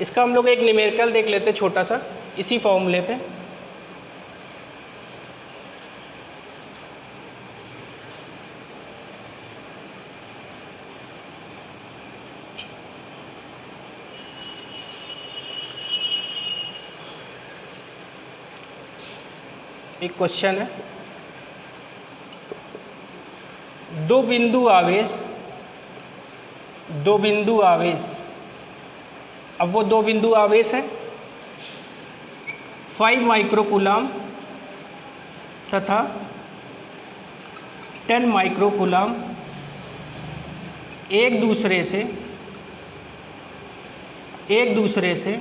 इसका हम लोग एक न्यूमेरिकल देख लेते हैं छोटा सा इसी फॉर्मूले पे। एक क्वेश्चन है, दो बिंदु आवेश, अब वो दो बिंदु आवेश हैं 5 माइक्रोकूलम तथा 10 माइक्रोकूलम एक दूसरे से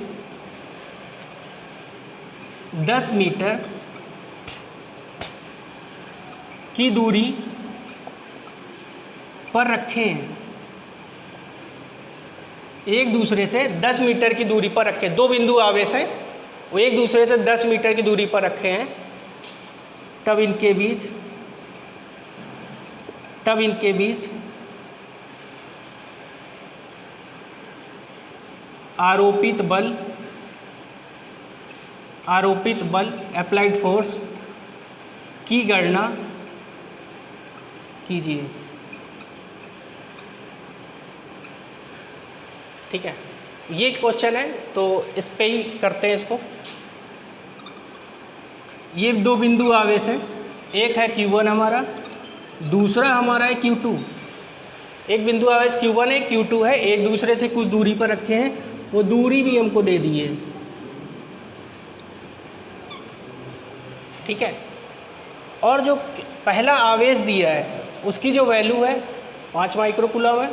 10 मीटर की दूरी पर रखे हैं। एक दूसरे से 10 मीटर की दूरी पर रखे, दो बिंदु आवेश हैं, वो एक दूसरे से 10 मीटर की दूरी पर रखे हैं, तब इनके बीच आरोपित बल अप्लाइड फोर्स की गणना कीजिए। ठीक है, ये क्वेश्चन है तो इस पे ही करते हैं इसको। ये दो बिंदु आवेश हैं, एक है Q1 हमारा, दूसरा हमारा है Q2। एक बिंदु आवेश Q1 है, Q2 है, एक दूसरे से कुछ दूरी पर रखे हैं, वो दूरी भी हमको दे दी है। ठीक है, और जो पहला आवेश दिया है उसकी जो वैल्यू है 5 माइक्रोकूलम है,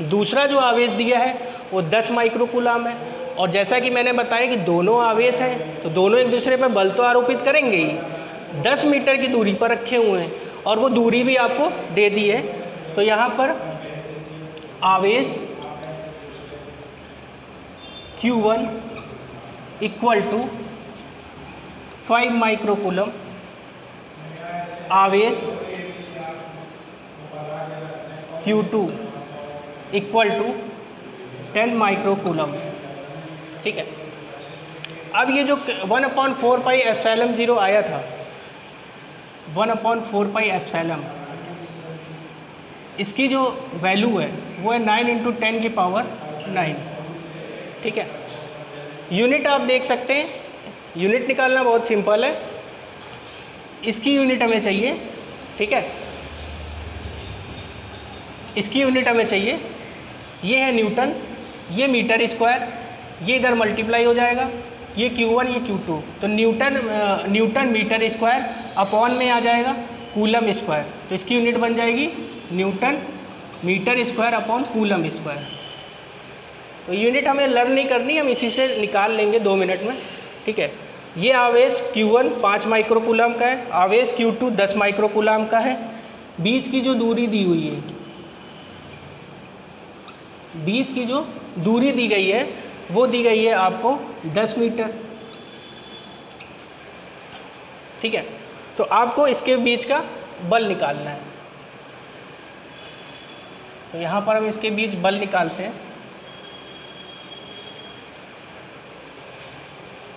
दूसरा जो आवेश दिया है वो 10 माइक्रोकूलम है। और जैसा कि मैंने बताया कि दोनों आवेश हैं तो दोनों एक दूसरे पर बल तो आरोपित करेंगे ही। 10 मीटर की दूरी पर रखे हुए हैं और वो दूरी भी आपको दे दी है। तो यहाँ पर आवेश Q1 इक्वल टू 5 माइक्रोकूलम, आवेश Q2 इक्वल टू 10 माइक्रोकूलम। ठीक है, अब ये जो 1/4 पाई एप्सिलॉन 0 आया था, 1/4 पाई एप्सिलॉन, इसकी जो वैल्यू है वो है 9 × 10 की पावर 9। ठीक है, यूनिट आप देख सकते हैं, यूनिट निकालना बहुत सिंपल है। इसकी यूनिट हमें चाहिए। ठीक है, इसकी यूनिट हमें चाहिए, ये है न्यूटन, ये मीटर स्क्वायर, ये इधर मल्टीप्लाई हो जाएगा, ये Q1 ये Q2, तो न्यूटन मीटर स्क्वायर अपॉन में आ जाएगा कूलम स्क्वायर, तो इसकी यूनिट बन जाएगी newton metre square upon coulomb square. तो यूनिट हमें लर्न नहीं करनी, हम इसी से निकाल लेंगे 2 मिनट में। ठीक है, ये आवेश Q1 5 माइक्रोकूलम का है, आवेश Q2 10 माइक्रोकूलम का है। बीच की जो दूरी दी हुई है, बीच की जो दूरी दी गई है वो दी गई है आपको 10 मीटर। ठीक है, तो आपको इसके बीच का बल निकालना है। तो यहाँ पर हम इसके बीच बल निकालते हैं।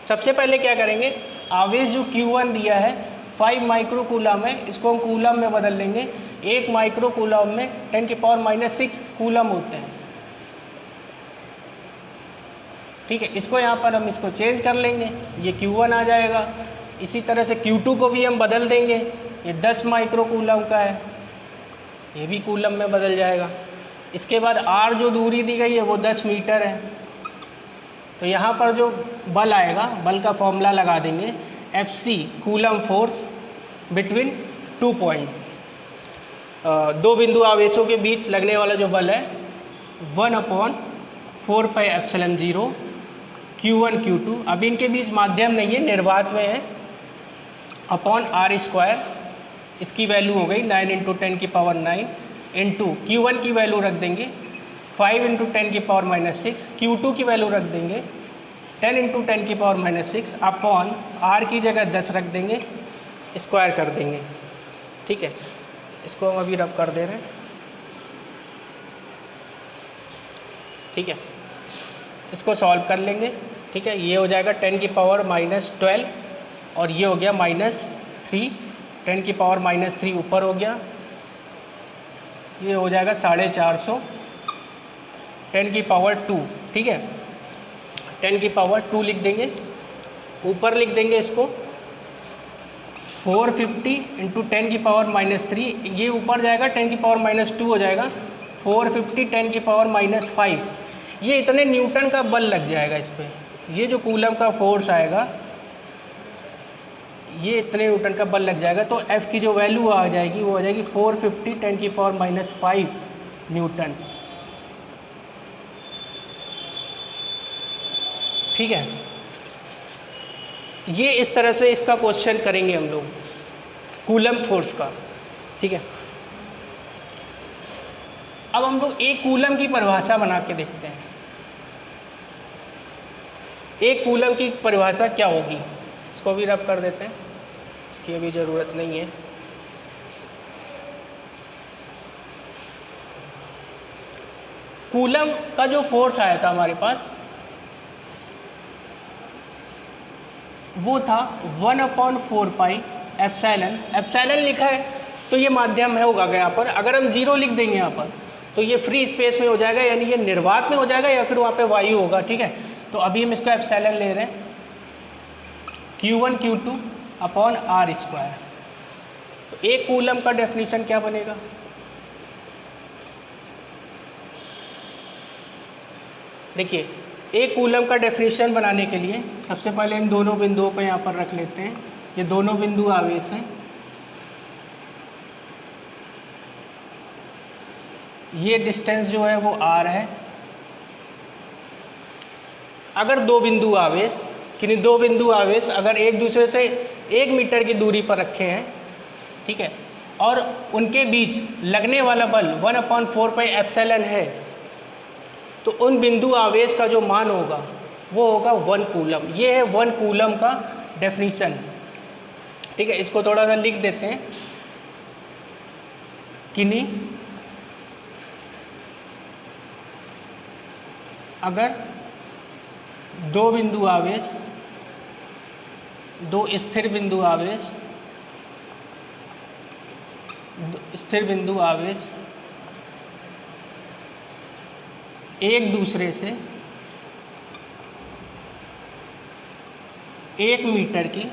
सबसे पहले क्या करेंगे, आवेश जो Q1 दिया है 5 माइक्रोकूलम है, इसको हम कूलम में बदल लेंगे। 1 माइक्रोकूलम में 10⁻⁶ कूलम होते हैं। ठीक है, इसको यहाँ पर हम इसको चेंज कर लेंगे, ये Q1 आ जाएगा। इसी तरह से Q2 को भी हम बदल देंगे, ये 10 माइक्रोकूलम का है, ये भी कूलम में बदल जाएगा। इसके बाद R जो दूरी दी गई है वो 10 मीटर है। तो यहाँ पर जो बल आएगा, बल का फॉर्मूला लगा देंगे, Fc coulomb force between 2 point, दो बिंदु आवेशों के बीच लगने वाला जो बल है 1/4 पाई एप्सिलॉन 0 Q1 Q2। अब इनके बीच माध्यम नहीं है, निर्वात में है, अपॉन R स्क्वायर, इसकी वैल्यू हो गई 9 × 10 की पावर 9 इंटू Q1 की वैल्यू रख देंगे 5 × 10 की पावर -6, Q2 की वैल्यू रख देंगे 10 × 10 की पावर -6 अपॉन R की जगह 10 रख देंगे, स्क्वायर कर देंगे। ठीक है, इसको हम अभी रब कर दे रहे हैं। ठीक है, इसको सॉल्व कर लेंगे, ठीक है। ये हो जाएगा 10⁻⁻12 और ये हो गया -3, 10⁻³ ऊपर हो गया, ये हो जाएगा 450, 10⁻², ठीक है। 10⁻² लिख देंगे, ऊपर लिख देंगे इसको 450 × 10⁻³ ये ऊपर जाएगा 10⁻² हो जाएगा 450 10⁻⁵। ये इतने न्यूटन का बल लग जाएगा इस पर, ये जो कूलम का फोर्स आएगा ये इतने न्यूटन का बल लग जाएगा। तो F की जो वैल्यू आ जाएगी वो आ जाएगी 450 10⁻⁵ न्यूटन, ठीक है। ये इस तरह से इसका क्वेश्चन करेंगे हम लोग कूलम फोर्स का, ठीक है। अब हम लोग एक कूलम की परिभाषा बना के देखते हैं। एक कूलम की परिभाषा क्या होगी, इसको भी रब कर देते हैं, इसकी अभी ज़रूरत नहीं है। कूलम का जो फोर्स आया था हमारे पास वो था 1/4 पाई एप्सिलॉन। एप्सिलॉन लिखा है तो ये माध्यम है होगा यहाँ पर, अगर हम 0 लिख देंगे यहाँ पर तो ये फ्री स्पेस में हो जाएगा, यानी ये निर्वात में हो जाएगा या फिर वहाँ पे वायु होगा, ठीक है। तो अभी हम इसका एप्सिलॉन ले रहे हैं Q1 Q2 अपॉन R²। तो एक कूलम का डेफिनेशन क्या बनेगा, देखिए एक कूलम का डेफिनेशन बनाने के लिए सबसे पहले इन दोनों बिंदुओं को यहाँ पर रख लेते हैं। ये दोनों बिंदु आवेश हैं, ये डिस्टेंस जो है वो R है। अगर दो बिंदु आवेश किन्हीं दो बिंदु आवेश अगर एक दूसरे से 1 मीटर की दूरी पर रखे हैं, ठीक है, और उनके बीच लगने वाला बल 1/4 पाई एप्सिलॉन है, तो उन बिंदु आवेश का जो मान होगा वो होगा 1 कूलम। ये है 1 कूलम का डेफिनीशन, ठीक है। इसको थोड़ा सा लिख देते हैं, किन्हीं अगर दो बिंदु आवेश, दो स्थिर बिंदु आवेश, स्थिर बिंदु आवेश एक दूसरे से 1 मीटर की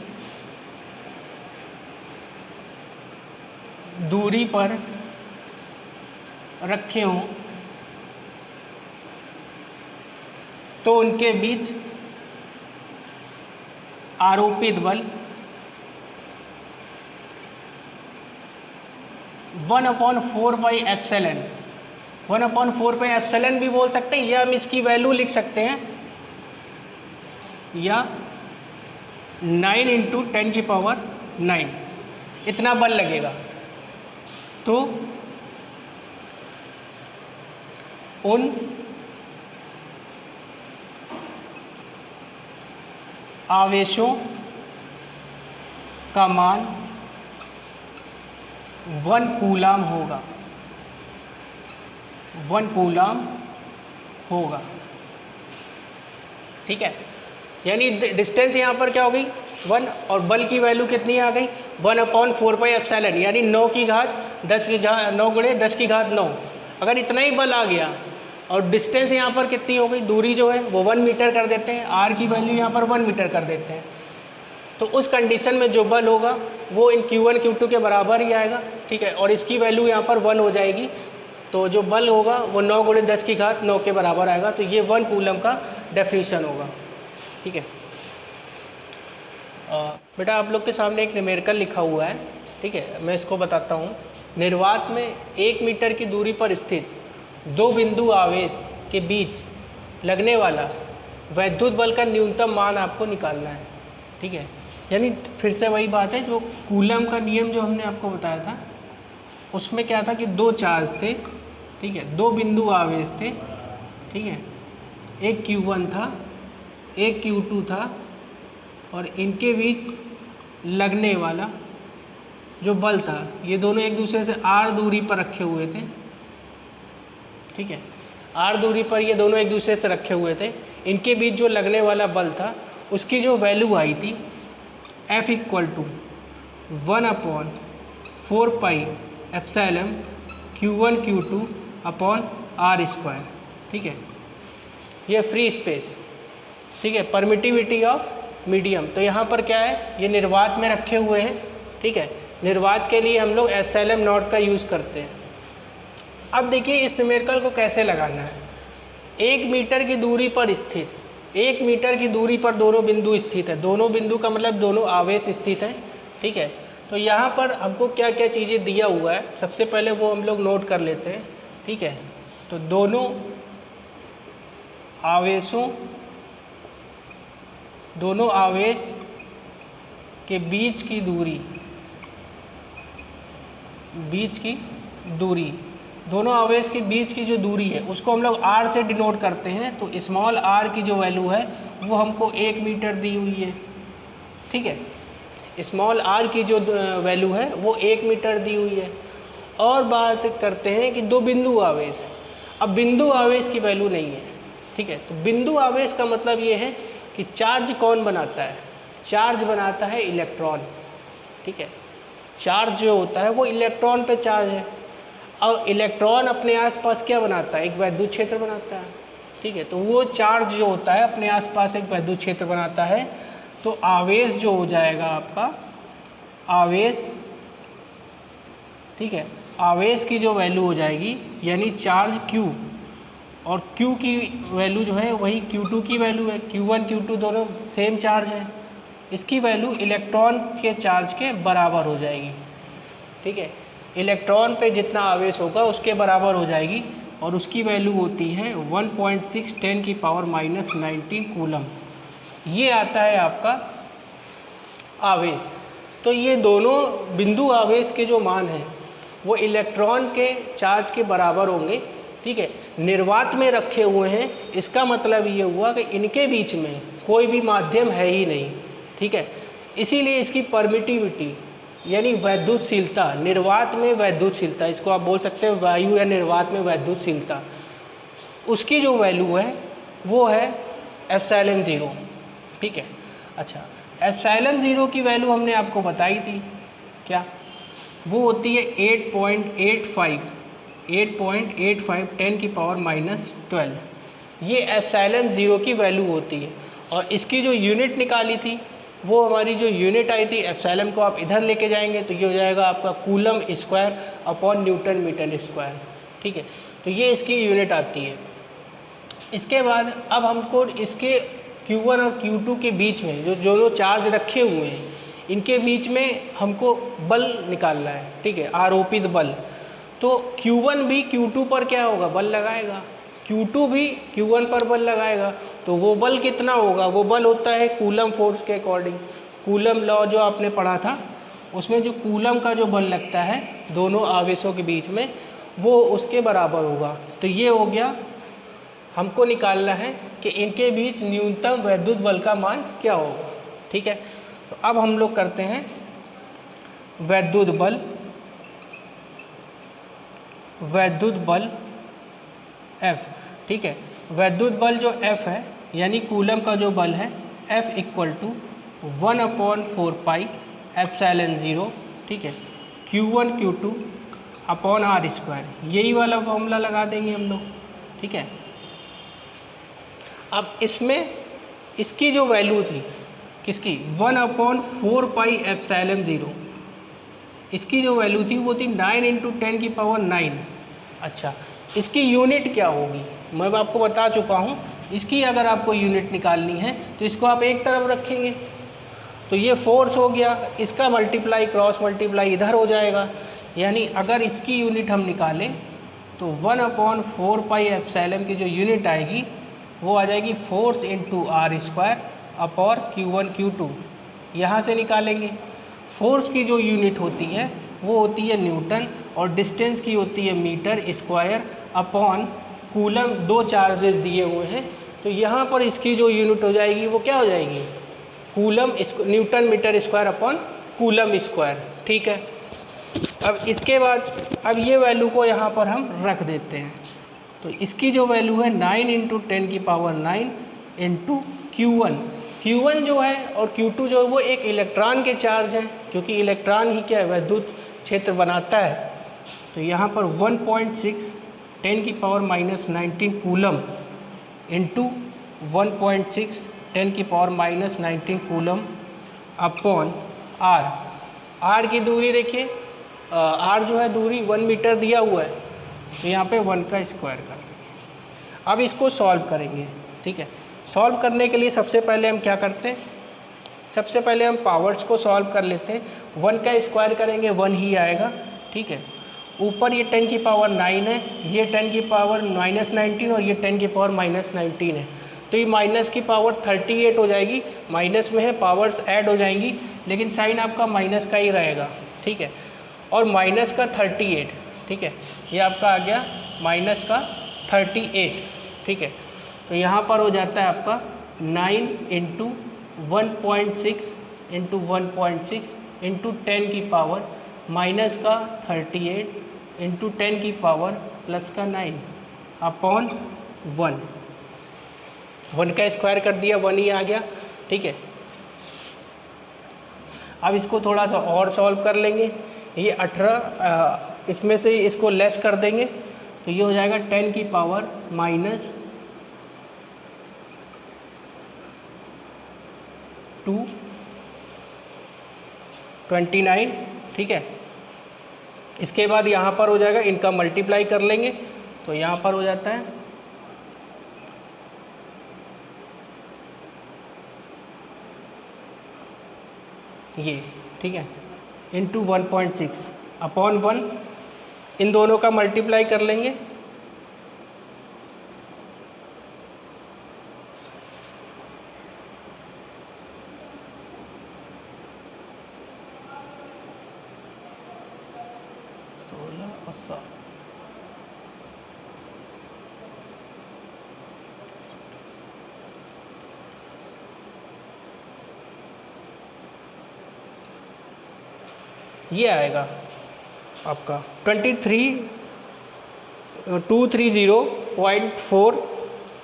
दूरी पर रखे हों तो उनके बीच आरोपित बल 1/4 पाई एप्सिलॉन, 1/4 पाई एप्सिलॉन भी बोल सकते हैं, या हम इसकी वैल्यू लिख सकते हैं, या 9 × 10⁹ इतना बल लगेगा। तो उन आवेशों का मान 1 कूलम होगा, 1 कूलम होगा, ठीक है। यानी डिस्टेंस यहाँ पर क्या हो गई 1 और बल की वैल्यू कितनी आ गई 1/4 पाई एप्सिलॉन, यानी 9 की घात 10 की घात 9 × 10 की घात 9। अगर इतना ही बल आ गया और डिस्टेंस यहाँ पर कितनी हो गई, दूरी जो है वो 1 मीटर कर देते हैं, R की वैल्यू यहाँ पर 1 मीटर कर देते हैं, तो उस कंडीशन में जो बल होगा वो इन Q1 Q2 के बराबर ही आएगा, ठीक है। और इसकी वैल्यू यहाँ पर 1 हो जाएगी, तो जो बल होगा वो 9 × 10 की घात 9 के बराबर आएगा। तो ये 1 कूलम का डेफिनीशन होगा, ठीक है। बेटा आप लोग के सामने एक न्यूमेरिकल लिखा हुआ है, ठीक है, मैं इसको बताता हूँ। निर्वात में 1 मीटर की दूरी पर स्थित दो बिंदु आवेश के बीच लगने वाला वैद्युत बल का न्यूनतम मान आपको निकालना है, ठीक है। यानी फिर से वही बात है, जो कूलम का नियम जो हमने आपको बताया था उसमें क्या था कि 2 चार्ज थे, ठीक है, 2 बिंदु आवेश थे, ठीक है, एक Q1 था एक Q2 था, और इनके बीच लगने वाला जो बल था ये दोनों एक दूसरे से R दूरी पर रखे हुए थे, ठीक है। r दूरी पर ये दोनों एक दूसरे से रखे हुए थे, इनके बीच जो लगने वाला बल था उसकी जो वैल्यू आई थी F equal to 1/4πε Q1 Q2 upon r square. ठीक है, ये फ्री स्पेस, ठीक है, परमिटिविटी ऑफ मीडियम। तो यहाँ पर क्या है, ये निर्वात में रखे हुए हैं। ठीक है, निर्वात के लिए हम लोग एप्सिलॉन नॉट का यूज़ करते हैं। अब देखिए इस न्यूमेरिकल को कैसे लगाना है। 1 मीटर की दूरी पर स्थित, 1 मीटर की दूरी पर दोनों बिंदु स्थित है। दोनों बिंदु का मतलब दोनों आवेश स्थित है। ठीक है, तो यहाँ पर हमको क्या क्या चीज़ें दिया हुआ है, सबसे पहले वो हम लोग नोट कर लेते हैं। ठीक है, तो दोनों आवेश के बीच की दूरी, दोनों आवेश के बीच की जो दूरी है उसको हम लोग r से डिनोट करते हैं। तो स्मॉल r की जो वैल्यू है वो हमको 1 मीटर दी हुई है। ठीक है, स्मॉल r की जो वैल्यू है वो 1 मीटर दी हुई है। और बात करते हैं कि दो बिंदु आवेश। अब बिंदु आवेश की वैल्यू नहीं है। ठीक है, तो बिंदु आवेश का मतलब ये है कि चार्ज कौन बनाता है, चार्ज बनाता है इलेक्ट्रॉन। ठीक है, चार्ज जो होता है वो इलेक्ट्रॉन पे चार्ज है, और इलेक्ट्रॉन अपने आसपास क्या बनाता है, एक वैद्युत क्षेत्र बनाता है। ठीक है, तो वो चार्ज जो होता है अपने आसपास एक वैद्युत क्षेत्र बनाता है। तो आवेश जो हो जाएगा आपका आवेश, ठीक है, आवेश की जो वैल्यू हो जाएगी यानी चार्ज Q, और Q की वैल्यू जो है वही Q2 की वैल्यू है। Q1 Q2 दोनों सेम चार्ज है, इसकी वैल्यू इलेक्ट्रॉन के चार्ज के बराबर हो जाएगी। ठीक है, इलेक्ट्रॉन पे जितना आवेश होगा उसके बराबर हो जाएगी, और उसकी वैल्यू होती है 1.6 10⁻⁻19 कूलम। ये आता है आपका आवेश। तो ये दोनों बिंदु आवेश के जो मान हैं वो इलेक्ट्रॉन के चार्ज के बराबर होंगे। ठीक है, निर्वात में रखे हुए हैं, इसका मतलब ये हुआ कि इनके बीच में कोई भी माध्यम है ही नहीं। ठीक है, इसीलिए इसकी परमिटिविटी यानी वैद्युतशीलता, निर्वात में वैद्युतशीलता, इसको आप बोल सकते हैं वायु या निर्वात में वैद्युतशीलता, उसकी जो वैल्यू है वो है एप्सिलॉन 0। ठीक है, अच्छा, एप्सिलॉन 0 की वैल्यू हमने आपको बताई थी, क्या वो होती है 8.85 10⁻⁻12। ये एप्सिलॉन 0 की वैल्यू होती है। और इसकी जो यूनिट निकाली थी वो हमारी जो यूनिट आई थी, एप्सिलॉन को आप इधर लेके जाएंगे तो ये हो जाएगा आपका coulomb square upon newton metre square. ठीक है, तो ये इसकी यूनिट आती है। इसके बाद अब हमको इसके Q1 और Q2 के बीच में जो दोनों चार्ज रखे हुए हैं इनके बीच में हमको बल निकालना है। ठीक है, आरोपित बल। तो Q1 भी Q2 पर क्या होगा, बल लगाएगा, Q2 भी Q1 पर बल लगाएगा। तो वो बल कितना होगा, वो बल होता है कूलम फोर्स के अकॉर्डिंग। कूलम लॉ जो आपने पढ़ा था उसमें जो कूलम का जो बल लगता है दोनों आवेशों के बीच में वो उसके बराबर होगा। तो ये हो गया, हमको निकालना है कि इनके बीच न्यूनतम वैद्युत बल का मान क्या होगा। ठीक है, तो अब हम लोग करते हैं वैद्युत बल F। ठीक है, वैद्युत बल जो F है यानी कूलम का जो बल है F इक्वल टू 1/4πε0, ठीक है, Q1 Q2 upon r square. यही वाला फॉर्मूला लगा देंगे हम लोग। ठीक है, अब इसमें इसकी जो वैल्यू थी किसकी, 1/4πε0, इसकी जो वैल्यू थी वो थी 9 × 10⁹। अच्छा, इसकी यूनिट क्या होगी मैं आपको बता चुका हूँ। इसकी अगर आपको यूनिट निकालनी है तो इसको आप एक तरफ रखेंगे तो ये फोर्स हो गया, इसका मल्टीप्लाई क्रॉस मल्टीप्लाई इधर हो जाएगा। यानी अगर इसकी यूनिट हम निकालें तो 1/4πε की जो यूनिट आएगी वो आ जाएगी force into r square upon Q1 Q2। यहाँ से निकालेंगे। फोर्स की जो यूनिट होती है वो होती है न्यूटन, और डिस्टेंस की होती है मीटर स्क्वायर अपॉन कूलम। दो चार्जेस दिए हुए हैं तो यहाँ पर इसकी जो यूनिट हो जाएगी वो क्या हो जाएगी, coulomb newton metre square upon coulomb square. ठीक है, अब इसके बाद अब ये वैल्यू को यहाँ पर हम रख देते हैं। तो इसकी जो वैल्यू है 9 इंटू 10 की पावर 9 इंटू Q1। Q1 जो है और Q2 जो है वो एक इलेक्ट्रॉन के चार्ज है, क्योंकि इलेक्ट्रॉन ही क्या है, वैद्युत क्षेत्र बनाता है। तो यहाँ पर 1.6 10 की पावर माइनस 19 कूलम इंटू 1.6 10 की power minus 19 coulomb upon R. R की दूरी देखिए, आर जो है दूरी 1 मीटर दिया हुआ है, तो यहाँ पे 1 का स्क्वायर कर देंगे। अब इसको सॉल्व करेंगे, ठीक है। सॉल्व करने के लिए सबसे पहले हम क्या करते हैं, सबसे पहले हम पावर्स को सॉल्व कर लेते हैं। 1 का स्क्वायर करेंगे 1 ही आएगा, ठीक है। ऊपर ये 10 की पावर 9 है, ये 10 की पावर माइनस 19 और ये 10 की पावर माइनस 19 है, तो ये माइनस की पावर 38 हो जाएगी। माइनस में है, पावर्स ऐड हो जाएंगी, लेकिन साइन आपका माइनस का ही रहेगा, ठीक है। और माइनस का 38, ठीक है, ये आपका आ गया माइनस का 38, ठीक है। तो यहाँ पर हो जाता है आपका 9 इंटू 1.6 इंटू 1.6 इंटू 10 की पावर माइनस का 38 इंटू 10 की पावर प्लस का 9 अपॉन 1। 1 का स्क्वायर कर दिया, 1 ही आ गया, ठीक है। अब इसको थोड़ा सा और सॉल्व कर लेंगे। ये 18 इसमें से इसको लेस कर देंगे, तो ये हो जाएगा 10 की पावर माइनस 229, ठीक है। इसके बाद यहाँ पर हो जाएगा, इनका मल्टीप्लाई कर लेंगे, तो यहाँ पर हो जाता है ये, ठीक है, इंटू 1.6 अपॉन 1। इन दोनों का मल्टीप्लाई कर लेंगे, ये आएगा आपका 230.4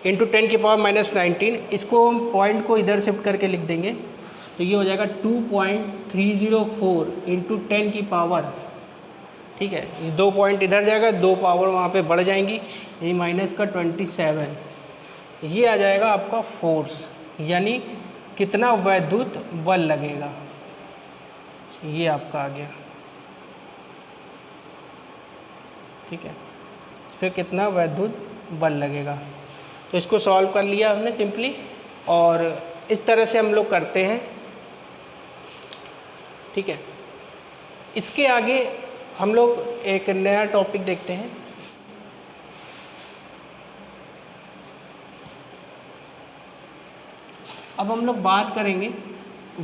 इंटू 10 की पावर माइनस 19। इसको हम पॉइंट को इधर शिफ्ट करके लिख देंगे, तो ये हो जाएगा 2.304 इंटू 10 की पावर, ठीक है। ये 2 पॉइंट इधर जाएगा, 2 पावर वहाँ पे बढ़ जाएंगी, ये माइनस का 27। ये आ जाएगा आपका फोर्स, यानी कितना वैद्युत बल लगेगा, ये आपका आ गया, ठीक है। इस पर कितना वैद्युत बल लगेगा, तो इसको सॉल्व कर लिया हमने सिंपली, और इस तरह से हम लोग करते हैं, ठीक है। इसके आगे हम लोग एक नया टॉपिक देखते हैं। अब हम लोग बात करेंगे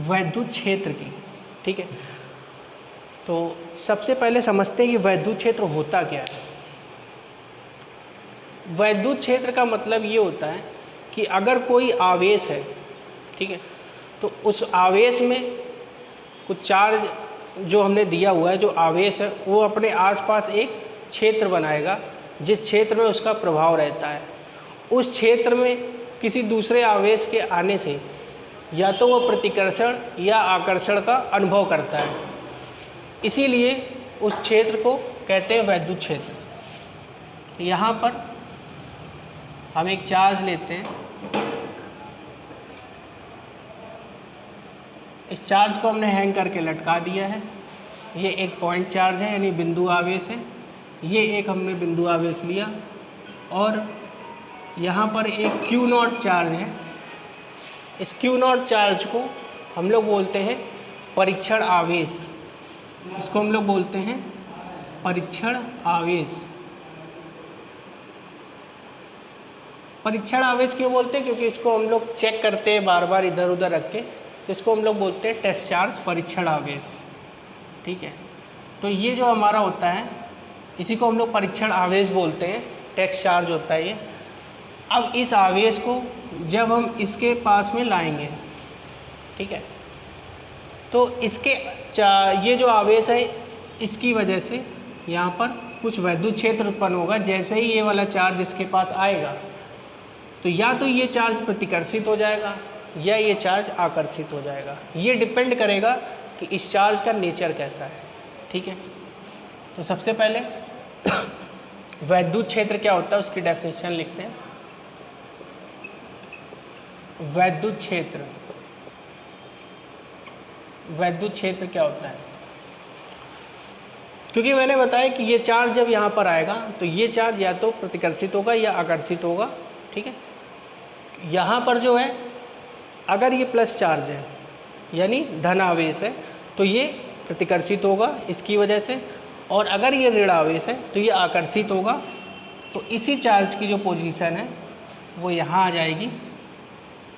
वैद्युत क्षेत्र की, ठीक है। तो सबसे पहले समझते हैं कि वैद्युत क्षेत्र होता क्या है। वैद्युत क्षेत्र का मतलब ये होता है कि अगर कोई आवेश है, ठीक है, तो उस आवेश में कुछ चार्ज जो हमने दिया हुआ है, जो आवेश है, वो अपने आसपास एक क्षेत्र बनाएगा, जिस क्षेत्र में उसका प्रभाव रहता है। उस क्षेत्र में किसी दूसरे आवेश के आने से या तो वो प्रतिकर्षण या आकर्षण का अनुभव करता है, इसीलिए उस क्षेत्र को कहते हैं वैद्युत क्षेत्र। यहाँ पर हम एक चार्ज लेते हैं, इस चार्ज को हमने हैंग करके लटका दिया है। ये एक पॉइंट चार्ज है, यानी बिंदु आवेश है। ये एक हमने बिंदु आवेश लिया, और यहाँ पर एक Q0 चार्ज है। इस Q0 चार्ज को हम लोग बोलते हैं परीक्षण आवेश। इसको हम लोग बोलते हैं परीक्षण आवेश। परीक्षण आवेश क्यों बोलते हैं? क्योंकि इसको हम लोग चेक करते हैं बार बार इधर उधर रख के, तो इसको हम लोग बोलते हैं टेस्ट चार्ज, परीक्षण आवेश, ठीक है। तो ये जो हमारा होता है, इसी को हम लोग परीक्षण आवेश बोलते हैं, टेस्ट चार्ज होता है ये। अब इस आवेश को जब हम इसके पास में लाएंगे, ठीक है, तो इसके ये जो आवेश है, इसकी वजह से यहाँ पर कुछ वैद्युत क्षेत्र उत्पन्न होगा जैसे ही ये वाला चार्ज इसके पास आएगा, तो या तो ये चार्ज प्रतिकर्षित हो जाएगा या ये चार्ज आकर्षित हो जाएगा। ये डिपेंड करेगा कि इस चार्ज का नेचर कैसा है। ठीक है, तो सबसे पहले वैद्युत क्षेत्र क्या होता है उसकी डेफिनेशन लिखते हैं। वैद्युत क्षेत्र, वैद्युत क्षेत्र क्या होता है? क्योंकि मैंने बताया कि ये चार्ज जब यहाँ पर आएगा तो ये चार्ज या तो प्रतिकर्षित होगा या आकर्षित होगा। ठीक है, यहाँ पर जो है अगर ये प्लस चार्ज है यानी धन आवेश है तो ये प्रतिकर्षित होगा इसकी वजह से, और अगर ये ऋण आवेश है तो ये आकर्षित होगा। तो इसी चार्ज की जो पोजीशन है वो यहाँ आ जाएगी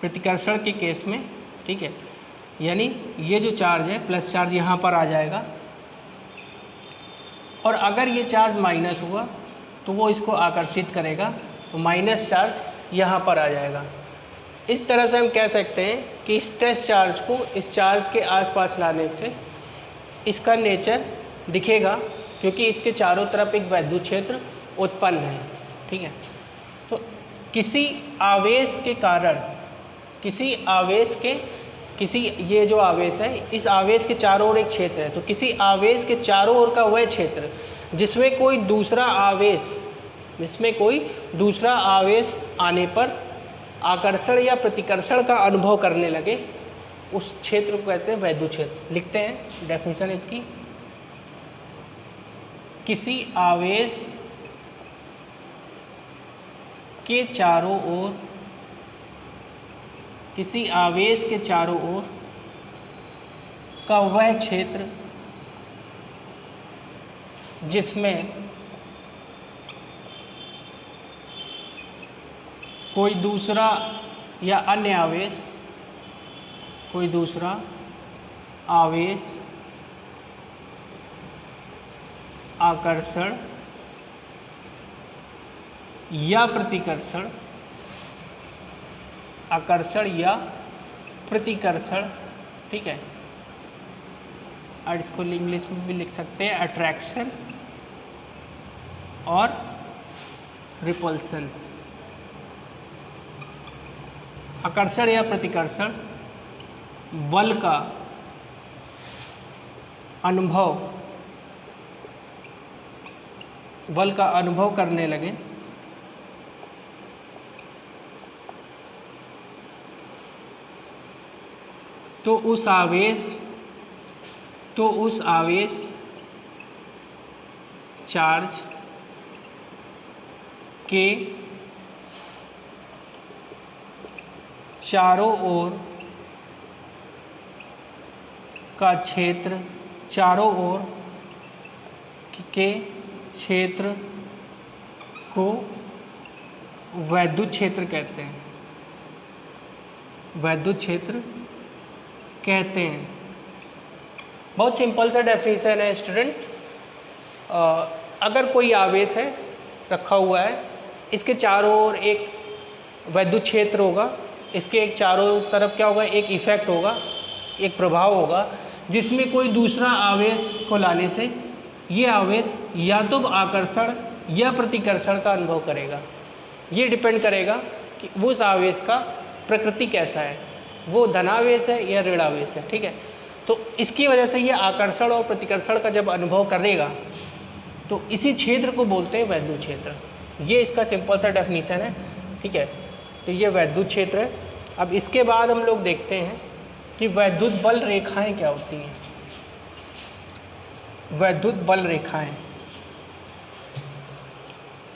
प्रतिकर्षण के केस में। ठीक है, यानी ये जो चार्ज है प्लस चार्ज यहाँ पर आ जाएगा, और अगर ये चार्ज माइनस हुआ तो वो इसको आकर्षित करेगा, तो माइनस चार्ज यहाँ पर आ जाएगा। इस तरह से हम कह सकते हैं कि इस टेस्ट चार्ज को इस चार्ज के आसपास लाने से इसका नेचर दिखेगा, क्योंकि इसके चारों तरफ एक वैद्युत क्षेत्र उत्पन्न है। ठीक है, तो किसी आवेश के कारण, ये जो आवेश है इस आवेश के चारों ओर एक क्षेत्र है, तो किसी आवेश के चारों ओर का वह क्षेत्र जिसमें कोई दूसरा आवेश आने पर आकर्षण या प्रतिकर्षण का अनुभव करने लगे, उस क्षेत्र को कहते हैं वैद्युत क्षेत्र। लिखते हैं डेफिनेशन इसकी। किसी आवेश के चारों ओर का वह क्षेत्र जिसमें कोई दूसरा या अन्य आवेश, आकर्षण या प्रतिकर्षण। ठीक है, और इसको इंग्लिश में भी लिख सकते हैं अट्रैक्शन और रिपल्सन। आकर्षण या प्रतिकर्षण बल का अनुभव करने लगे, तो उस आवेश चार्ज के चारों ओर का क्षेत्र, चारों ओर के क्षेत्र को वैद्युत क्षेत्र कहते हैं। वैद्युत क्षेत्र कहते हैं। बहुत सिंपल सा डेफिनेशन है स्टूडेंट्स। अगर कोई आवेश है रखा हुआ है, इसके चारों ओर एक वैद्युत क्षेत्र होगा, इसके एक चारों तरफ क्या होगा, एक इफेक्ट होगा, एक प्रभाव होगा, जिसमें कोई दूसरा आवेश को लाने से ये आवेश या तो आकर्षण या प्रतिकर्षण का अनुभव करेगा। ये डिपेंड करेगा कि वो उस आवेश का प्रकृति कैसा है, वो धनावेश है या ऋणावेश है। ठीक है, तो इसकी वजह से ये आकर्षण और प्रतिकर्षण का जब अनुभव करेगा तो इसी क्षेत्र को बोलते हैं वैद्युत क्षेत्र। ये इसका सिंपल सा डेफिनेशन है। ठीक है, तो ये वैद्युत क्षेत्र है। अब इसके बाद हम लोग देखते हैं कि वैद्युत बल रेखाएं क्या होती हैं। वैद्युत बल रेखाएं,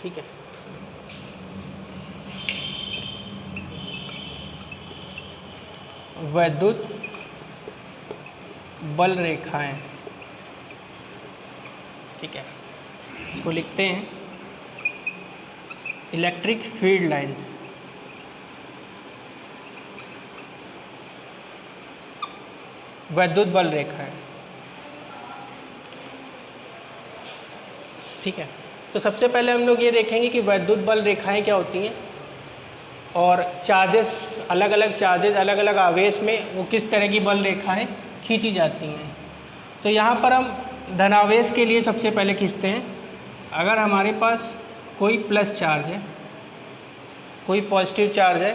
ठीक है, वैद्युत बल रेखाएं, ठीक है, इसको लिखते हैं इलेक्ट्रिक फील्ड लाइंस। वैद्युत बल रेखाएं, ठीक है। तो सबसे पहले हम लोग ये देखेंगे कि वैद्युत बल रेखाएं क्या होती हैं और चार्जेस, अलग अलग चार्जेस, अलग अलग आवेश में वो किस तरह की बल रेखाएं खींची जाती हैं। तो यहाँ पर हम धनावेश के लिए सबसे पहले खींचते हैं अगर हमारे पास कोई प्लस चार्ज है, कोई पॉजिटिव चार्ज है,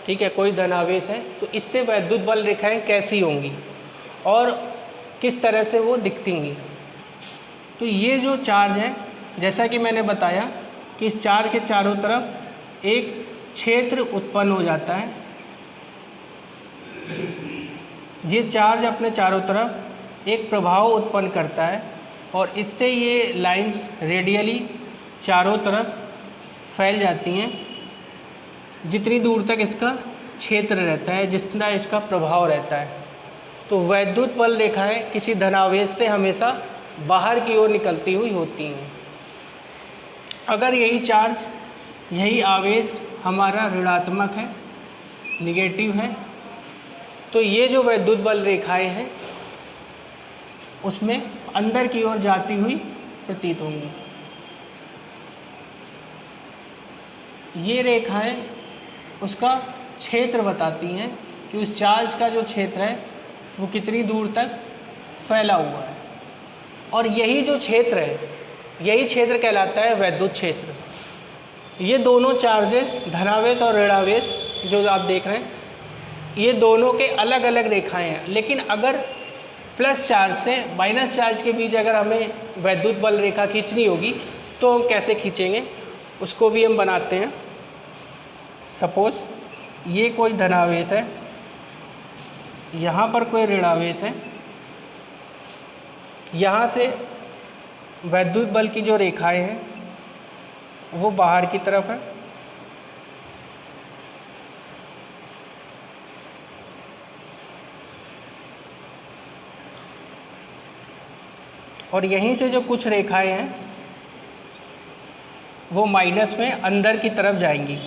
ठीक है, कोई धनावेश है, तो इससे वैद्युत बल रेखाएं कैसी होंगी और किस तरह से वो दिखेंगी। तो ये जो चार्ज है, जैसा कि मैंने बताया कि इस चार्ज के चारों तरफ एक क्षेत्र उत्पन्न हो जाता है। ये चार्ज अपने चारों तरफ एक प्रभाव उत्पन्न करता है और इससे ये लाइंस रेडियली चारों तरफ फैल जाती हैं, जितनी दूर तक इसका क्षेत्र रहता है, जितना इसका प्रभाव रहता है। तो वैद्युत बल रेखाएं किसी धनावेश से हमेशा बाहर की ओर निकलती हुई होती हैं। अगर यही चार्ज, यही आवेश हमारा ऋणात्मक है, निगेटिव है, तो ये जो वैद्युत बल रेखाएं हैं उसमें अंदर की ओर जाती हुई प्रतीत होंगी। ये रेखाएं उसका क्षेत्र बताती हैं कि उस चार्ज का जो क्षेत्र है वो कितनी दूर तक फैला हुआ है, और यही जो क्षेत्र है, यही क्षेत्र कहलाता है वैद्युत क्षेत्र। ये दोनों चार्जेस, धनावेश और ऋणावेश जो आप देख रहे हैं, ये दोनों के अलग अलग रेखाएं हैं। लेकिन अगर प्लस चार्ज से माइनस चार्ज के बीच अगर हमें वैद्युत बल रेखा खींचनी होगी तो हम कैसे खींचेंगे, उसको भी हम बनाते हैं। सपोज ये कोई धनावेश है, यहाँ पर कोई ऋणावेश है, यहाँ से वैद्युत बल की जो रेखाएं हैं वो बाहर की तरफ है, और यहीं से जो कुछ रेखाएं हैं वो माइनस में अंदर की तरफ जाएंगी,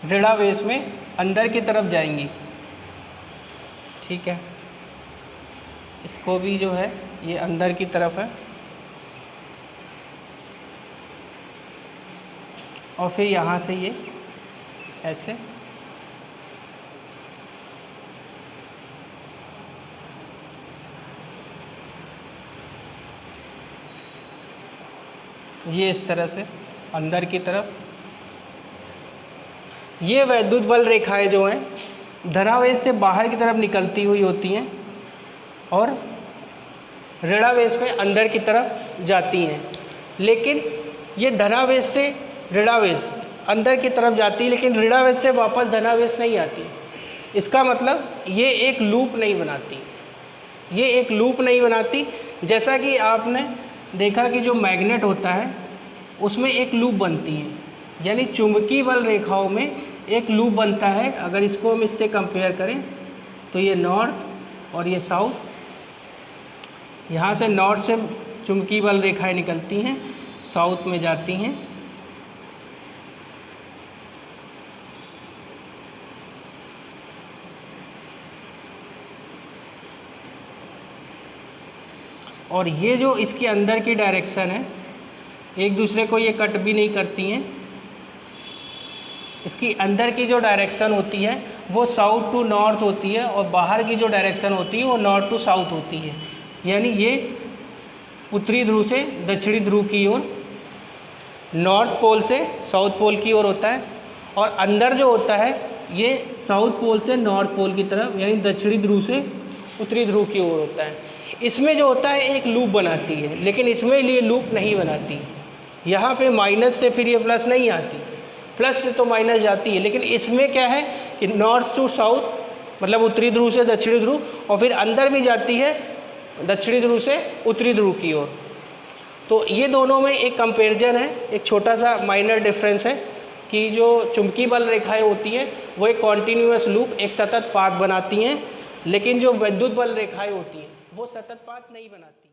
ऋणावेश में अंदर की तरफ जाएंगी। ठीक है, इसको भी जो है ये अंदर की तरफ है, और फिर यहाँ से ये ऐसे ये इस तरह से अंदर की तरफ। ये वैद्युत बल रेखाएं जो हैं धनावेश से बाहर की तरफ निकलती हुई होती हैं और ऋणावेश में अंदर की तरफ जाती हैं। लेकिन ये धनावेश से ऋणावेश अंदर की तरफ जाती है, लेकिन ऋणावेश से वापस धनावेश नहीं आती। इसका मतलब ये एक लूप नहीं बनाती, ये एक लूप नहीं बनाती। जैसा कि आपने देखा कि जो मैग्नेट होता है उसमें एक लूप बनती है, यानी चुंबकीय बल रेखाओं में एक लूप बनता है। अगर इसको हम इससे कंपेयर करें तो ये नॉर्थ और ये साउथ, यहाँ से नॉर्थ से चुंबकीय बल रेखाएं निकलती हैं, साउथ में जाती हैं, और ये जो इसके अंदर की डायरेक्शन है एक दूसरे को ये कट भी नहीं करती हैं। इसकी अंदर की जो डायरेक्शन होती है वो साउथ टू नॉर्थ होती है और बाहर की जो डायरेक्शन होती है वो नॉर्थ टू साउथ होती है। यानी ये उत्तरी ध्रुव से दक्षिणी ध्रुव की ओर, नॉर्थ पोल से साउथ पोल की ओर होता है, और अंदर जो होता है ये साउथ पोल से नॉर्थ पोल की तरफ, यानी दक्षिणी ध्रुव से उत्तरी ध्रुव की ओर होता है। इसमें जो होता है एक लूप बनाती है, लेकिन इसमें ये लूप नहीं बनाती। यहाँ पे माइनस से फिर ये प्लस नहीं आती, प्लस से तो माइनस जाती है, लेकिन इसमें क्या है कि नॉर्थ टू साउथ मतलब उत्तरी ध्रुव से दक्षिणी ध्रुव, और फिर अंदर भी जाती है दक्षिणी ध्रुव से उत्तरी ध्रुव की ओर। तो ये दोनों में एक कंपैरिजन है, एक छोटा सा माइनर डिफरेंस है कि जो चुंबकीय बल रेखाएं होती हैं वो एक कॉन्टीन्यूअस लूप, एक सतत पाथ बनाती हैं, लेकिन जो विद्युत बल रेखाएं होती हैं वो सतत पाथ नहीं बनाती।